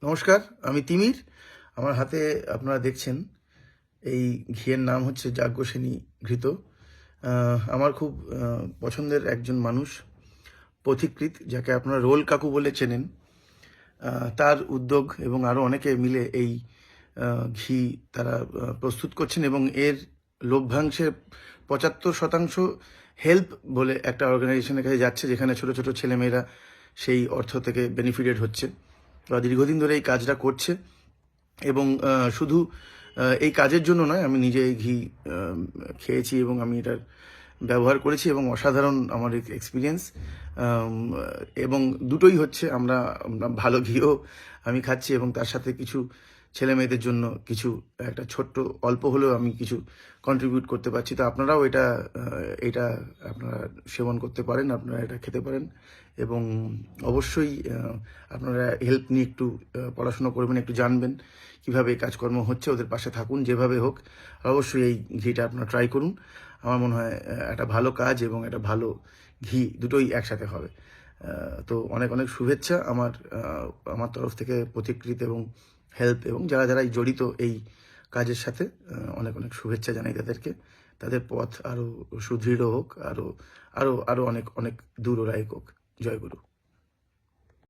নমস্কার, আমি তিমির। আমার হাতে আপনারা দেখছেন এই ঘিয়ের নাম হচ্ছে যাজ্ঞসেনী ঘৃত। আমার খুব পছন্দের একজন মানুষ, পথিকৃৎ, যাকে আপনারা রোল কাকু বলে চেনেন। তার উদ্যোগ এবং আরও অনেকে মিলে এই ঘি তারা প্রস্তুত করছেন এবং এর লভ্যাংশের ৭৫% হেল্প বলে একটা অর্গানাইজেশনের কাছে যাচ্ছে, যেখানে ছোট ছোট ছেলেমেয়েরা সেই অর্থ থেকে বেনিফিটেড হচ্ছে। ওরা দীর্ঘদিন ধরে এই কাজটা করছে এবং শুধু এই কাজের জন্য নয়, আমি নিজে এই ঘি খেয়েছি এবং আমি এটার ব্যবহার করেছি এবং অসাধারণ আমার এক্সপিরিয়েন্স। এবং দুটোই হচ্ছে, আমরা ভালো ঘিও আমি খাচ্ছি এবং তার সাথে কিছু ছেলে মেয়েদের জন্য কিছু একটা ছোট্ট অল্প হলেও আমি কিছু কন্ট্রিবিউট করতে পারছি। তো আপনারাও এটা আপনারা সেবন করতে পারেন, আপনারা এটা খেতে পারেন এবং অবশ্যই আপনারা হেল্প নিয়ে একটু পড়াশোনা করবেন, একটু জানবেন কিভাবে এই কাজকর্ম হচ্ছে, ওদের পাশে থাকুন যেভাবে হোক। অবশ্যই এই ঘিটা আপনারা ট্রাই করুন। আমার মনে হয় একটা ভালো কাজ এবং একটা ভালো ঘি দুটোই একসাথে হবে। তো অনেক অনেক শুভেচ্ছা আমার তরফ থেকে পথিকৃৎ এবং হেল্প এবং যারা যারা জড়িত এই কাজের সাথে। অনেক অনেক শুভেচ্ছা জানাই তাদেরকে। তাদের পথ আরও সুদৃঢ় হোক, আরও আরও আরও অনেক অনেক দূর ওরা এগোক। জয় গুরু।